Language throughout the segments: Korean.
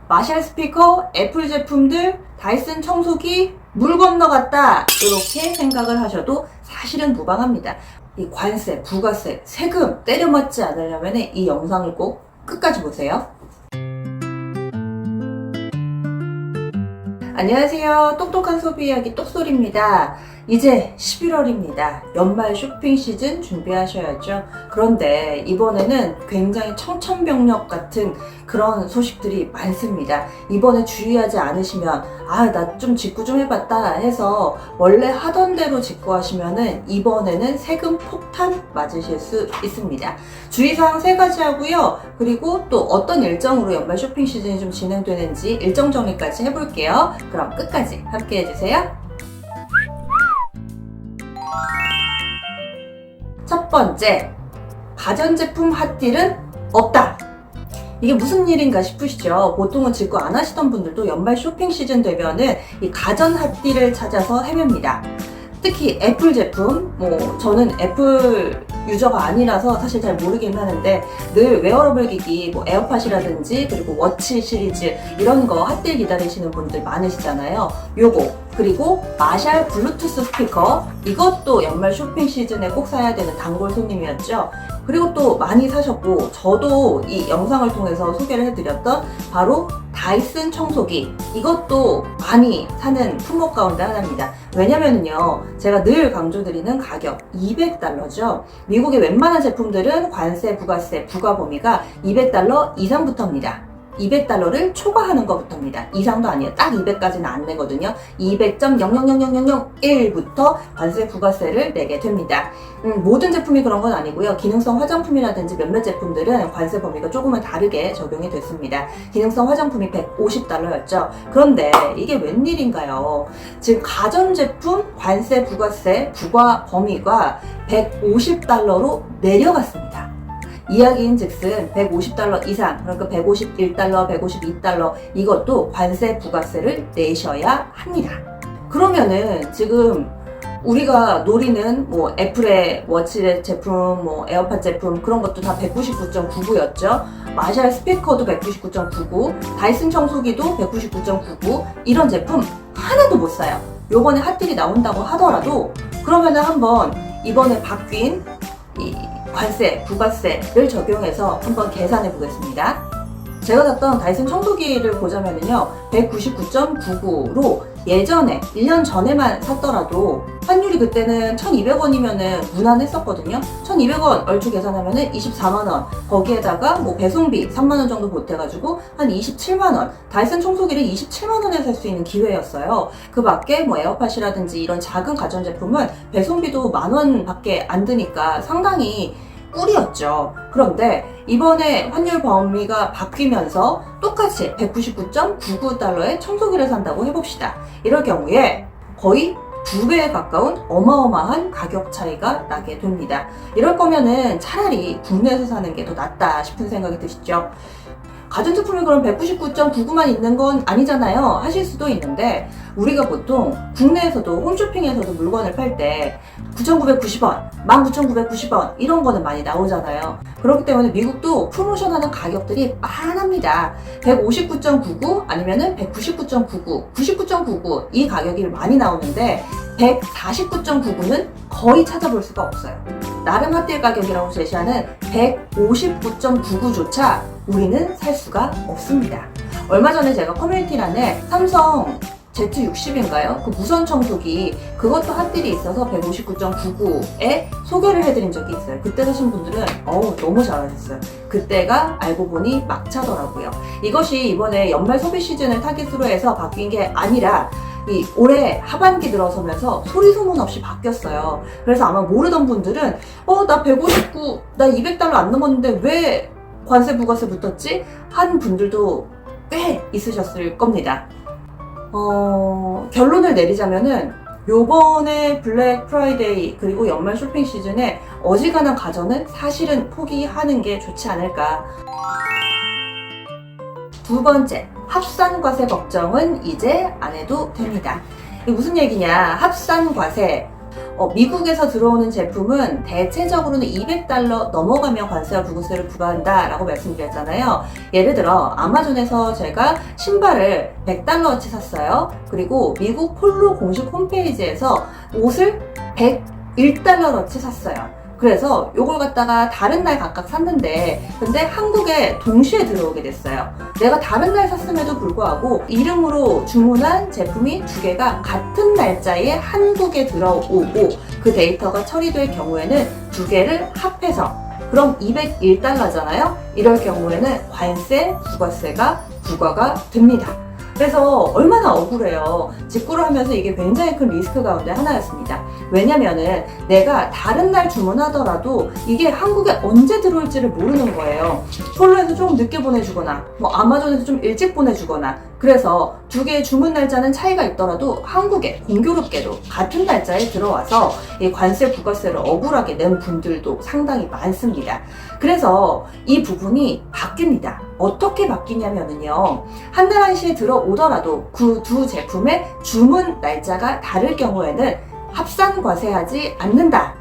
마샬 스피커, 애플 제품들, 다이슨 청소기, 물 건너갔다 이렇게 생각을 하셔도 사실은 무방합니다. 이 관세, 부가세, 세금 때려맞지 않으려면 이 영상을 꼭 끝까지 보세요. 안녕하세요. 똑똑한 소비 이야기 똑소리입니다. 이제 11월입니다. 연말 쇼핑 시즌 준비하셔야죠. 그런데 이번에는 굉장히 청천벽력 같은 그런 소식들이 많습니다. 이번에 주의하지 않으시면 나 좀 직구 좀 해봤다 해서 원래 하던 대로 직구하시면은 이번에는 세금 폭탄 맞으실 수 있습니다. 주의사항 3가지 하고요. 그리고 또 어떤 일정으로 연말 쇼핑 시즌이 좀 진행되는지 일정 정리까지 해볼게요. 그럼 끝까지 함께 해주세요. 첫 번째, 가전제품 핫딜은 없다. 이게 무슨 일인가 싶으시죠? 보통은 직구 안 하시던 분들도 연말 쇼핑 시즌 되면은 이 가전 핫딜을 찾아서 헤맵니다. 특히 애플 제품, 저는 애플 유저가 아니라서 사실 잘 모르긴 하는데 늘 웨어러블 기기, 에어팟이라든지 그리고 워치 시리즈 이런 거 핫딜 기다리시는 분들 많으시잖아요. 요거 그리고 마샬 블루투스 스피커, 이것도 연말 쇼핑 시즌에 꼭 사야 되는 단골 손님이었죠. 그리고 또 많이 사셨고 저도 이 영상을 통해서 소개를 해드렸던 바로 다이슨 청소기, 이것도 많이 사는 품목 가운데 하나입니다. 왜냐면은요, 제가 늘 강조드리는 가격 $200죠. 미국의 웬만한 제품들은 관세, 부가세, 부가 범위가 $200 이상부터입니다. $200를 초과하는 것부터입니다. 이상도 아니에요. 딱 200까지는 안 내거든요. 200.0000001부터 관세, 부가세를 내게 됩니다. 모든 제품이 그런 건 아니고요. 기능성 화장품이라든지 몇몇 제품들은 관세 범위가 조금은 다르게 적용이 됐습니다. 기능성 화장품이 $150였죠. 그런데 이게 웬일인가요? 지금 가전제품 관세, 부가세, 부과 범위가 $150로 내려갔습니다. 이야기인즉슨 $150 이상, 그러니까 $151, $152 이것도 관세, 부가세를 내셔야 합니다. 그러면은 지금 우리가 노리는 애플의 워치 제품, 에어팟 제품 그런 것도 다 199.99였죠. 마샬 스피커도 199.99, 다이슨 청소기도 199.99, 이런 제품 하나도 못 사요. 요번에 핫딜이 나온다고 하더라도 그러면은 한번 이번에 바뀐 이 관세, 부가세를 적용해서 한번 계산해 보겠습니다. 제가 샀던 다이슨 청소기를 보자면요, 199.99로 예전에 1년 전에만 샀더라도 환율이 그때는 1,200원이면은 무난했었거든요. 1,200원 얼추 계산하면은 24만원, 거기에다가 배송비 3만원 정도 보태가지고 한 27만원, 다이슨 청소기를 27만원에 살 수 있는 기회였어요. 그 밖에 에어팟이라든지 이런 작은 가전제품은 배송비도 만원 밖에 안 드니까 상당히 꿀이었죠. 그런데 이번에 환율 범위가 바뀌면서 똑같이 199.99달러의 청소기를 산다고 해봅시다. 이럴 경우에 거의 2배에 가까운 어마어마한 가격 차이가 나게 됩니다. 이럴 거면은 차라리 국내에서 사는 게 더 낫다 싶은 생각이 드시죠? 가전제품이 그럼 199.99만 있는 건 아니잖아요 하실 수도 있는데, 우리가 보통 국내에서도 홈쇼핑에서도 물건을 팔 때 9,990원, 19,990원 이런 거는 많이 나오잖아요. 그렇기 때문에 미국도 프로모션하는 가격들이 많합니다. 159.99 아니면은 199.99, 99.99 이 가격이 많이 나오는데 149.99는 거의 찾아볼 수가 없어요. 나름 핫딜 가격이라고 제시하는 159.99조차 우리는 살 수가 없습니다. 얼마 전에 제가 커뮤니티란에 삼성 Z60인가요? 그 무선 청소기, 그것도 핫딜이 있어서 159.99에 소개를 해드린 적이 있어요. 그때 사신 분들은 너무 잘하셨어요. 그때가 알고 보니 막차더라고요. 이것이 이번에 연말 소비 시즌을 타깃으로 해서 바뀐 게 아니라 올해 하반기 들어서면서 소리 소문 없이 바뀌었어요. 그래서 아마 모르던 분들은 나 159, 나 $200 안 넘었는데 왜 관세 부가세 붙었지? 한 분들도 꽤 있으셨을 겁니다. 결론을 내리자면은 요번에 블랙 프라이데이 그리고 연말 쇼핑 시즌에 어지간한 가전은 사실은 포기하는 게 좋지 않을까. 두 번째, 합산과세 걱정은 이제 안 해도 됩니다. 이게 무슨 얘기냐? 합산과세. 미국에서 들어오는 제품은 대체적으로는 $200 넘어가면 관세와 부가세를 부과한다 라고 말씀드렸잖아요. 예를 들어 아마존에서 제가 신발을 $100어치 샀어요. 그리고 미국 폴로 공식 홈페이지에서 옷을 $101어치 샀어요. 그래서 요걸 갖다가 다른 날 각각 샀는데 근데 한국에 동시에 들어오게 됐어요. 내가 다른 날 샀음에도 불구하고 이름으로 주문한 제품이 두 개가 같은 날짜에 한국에 들어오고 그 데이터가 처리될 경우에는 두 개를 합해서 그럼 $201잖아요. 이럴 경우에는 관세, 부가세가 부과가 됩니다. 그래서 얼마나 억울해요. 직구를 하면서 이게 굉장히 큰 리스크 가운데 하나였습니다. 왜냐면은 내가 다른 날 주문하더라도 이게 한국에 언제 들어올지를 모르는 거예요. 폴로에서 조금 늦게 보내주거나 뭐 아마존에서 좀 일찍 보내주거나 그래서 두 개의 주문 날짜는 차이가 있더라도 한국에 공교롭게도 같은 날짜에 들어와서 이 관세 부가세를 억울하게 낸 분들도 상당히 많습니다. 그래서 이 부분이 바뀝니다. 어떻게 바뀌냐면요. 한날 한시에 들어오더라도 그 두 제품의 주문 날짜가 다를 경우에는 합산 과세하지 않는다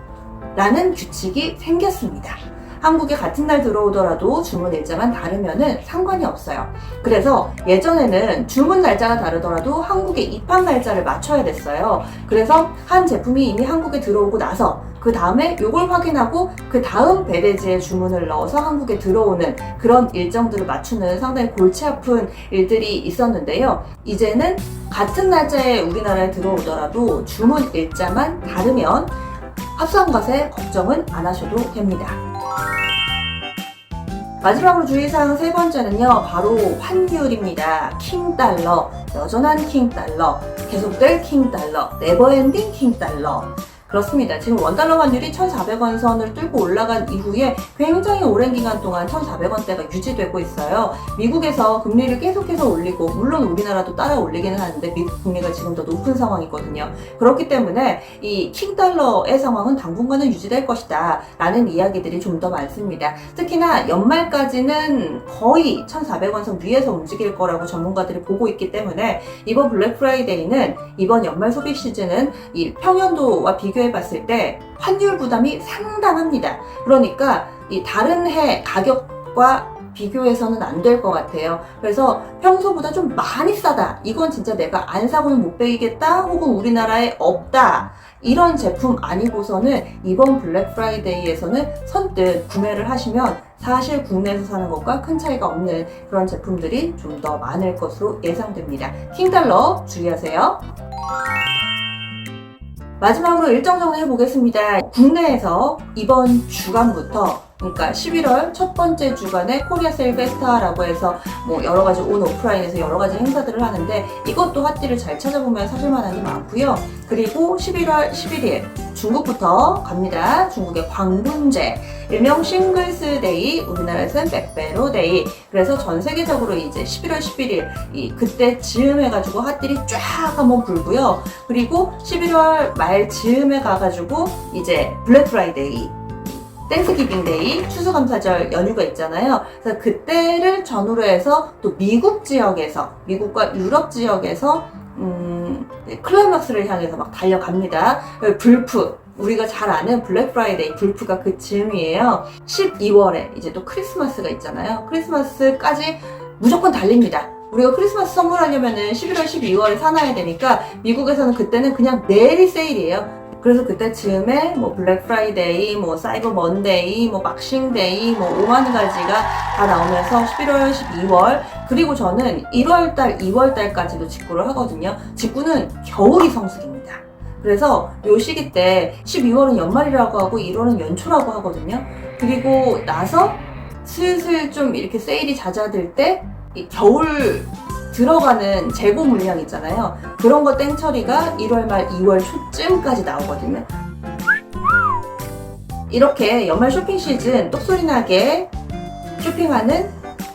라는 규칙이 생겼습니다. 한국에 같은 날 들어오더라도 주문 일자만 다르면은 상관이 없어요. 그래서 예전에는 주문 날짜가 다르더라도 한국에 입항 날짜를 맞춰야 됐어요. 그래서 한 제품이 이미 한국에 들어오고 나서 그 다음에 요걸 확인하고 그 다음 배대지에 주문을 넣어서 한국에 들어오는 그런 일정들을 맞추는 상당히 골치 아픈 일들이 있었는데요. 이제는 같은 날짜에 우리나라에 들어오더라도 주문 일자만 다르면 합산과세 걱정은 안 하셔도 됩니다. 마지막으로 주의사항 세 번째는요, 바로 환율입니다. 킹달러, 여전한 킹달러, 계속될 킹달러, 네버엔딩 킹달러. 그렇습니다. 지금 원달러 환율이 1,400원 선을 뚫고 올라간 이후에 굉장히 오랜 기간 동안 1,400원대가 유지되고 있어요. 미국에서 금리를 계속해서 올리고 물론 우리나라도 따라 올리기는 하는데 미국 금리가 지금 더 높은 상황이거든요. 그렇기 때문에 이 킹달러의 상황은 당분간은 유지될 것이다 라는 이야기들이 좀 더 많습니다. 특히나 연말까지는 거의 1,400원 선 위에서 움직일 거라고 전문가들이 보고 있기 때문에 이번 블랙 프라이데이는 이번 연말 소비 시즌은 이 평년도와 비교해봤을 때 환율 부담이 상당합니다. 그러니까 이 다른 해 가격과 비교해서는 안 될 것 같아요. 그래서 평소보다 좀 많이 싸다. 이건 진짜 내가 안 사고는 못 베이겠다. 혹은 우리나라에 없다. 이런 제품 아니고서는 이번 블랙 프라이데이에서는 선뜻 구매를 하시면 사실 국내에서 사는 것과 큰 차이가 없는 그런 제품들이 좀 더 많을 것으로 예상됩니다. 킹달러 주의하세요. 마지막으로 일정 정리해 보겠습니다. 국내에서 이번 주간부터 그러니까 11월 첫 번째 주간에 코리아 세일 페스타라고 해서 뭐 여러 가지 온 오프라인에서 여러 가지 행사들을 하는데 이것도 핫딜을 잘 찾아보면 사실만한 게 많고요. 그리고 11월 11일 중국부터 갑니다. 중국의 광군제, 일명 싱글스 데이, 우리나라에서는 백베로 데이. 그래서 전 세계적으로 이제 11월 11일 그때 즈음해 가지고 핫딜이 쫙 한번 불고요. 그리고 11월 말 즈음에 가가지고 이제 블랙 프라이데이, 땡스기빙 데이, 추수감사절 연휴가 있잖아요. 그래서 그때를 전후로 해서 또 미국 지역에서, 미국과 유럽 지역에서 클라이막스를 향해서 막 달려갑니다. 불프, 우리가 잘 아는 블랙 프라이데이 불프가 그 즈음이에요. 12월에 이제 또 크리스마스가 있잖아요. 크리스마스까지 무조건 달립니다. 우리가 크리스마스 선물하려면은 11월, 12월에 사놔야 되니까 미국에서는 그때는 그냥 내일이 세일이에요. 그래서 그때 즈음에 뭐 블랙 프라이데이, 뭐 사이버 먼데이, 뭐 박싱 데이, 뭐 5만 가지가 다 나오면서 11월, 12월 그리고 저는 1월달, 2월달까지도 직구를 하거든요. 직구는 겨울이 성수기입니다. 그래서 요 시기 때 12월은 연말이라고 하고 1월은 연초라고 하거든요. 그리고 나서 슬슬 좀 이렇게 세일이 잦아들 때 이 겨울 들어가는 재고 물량 있잖아요. 그런 거 땡처리가 1월 말 2월 초쯤까지 나오거든요. 이렇게 연말 쇼핑 시즌 똑소리나게 쇼핑하는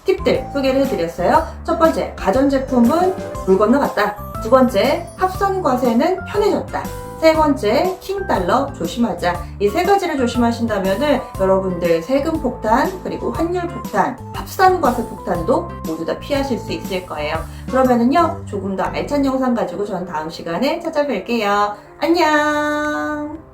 팁들 소개를 해드렸어요. 첫 번째, 가전제품은 물 건너갔다. 두 번째, 합산과세는 편해졌다. 세 번째, 킹달러 조심하자. 이 세 가지를 조심하신다면은 여러분들 세금 폭탄, 그리고 환율 폭탄, 합산과세 폭탄도 모두 다 피하실 수 있을 거예요. 그러면은요, 조금 더 알찬 영상 가지고 전 다음 시간에 찾아뵐게요. 안녕!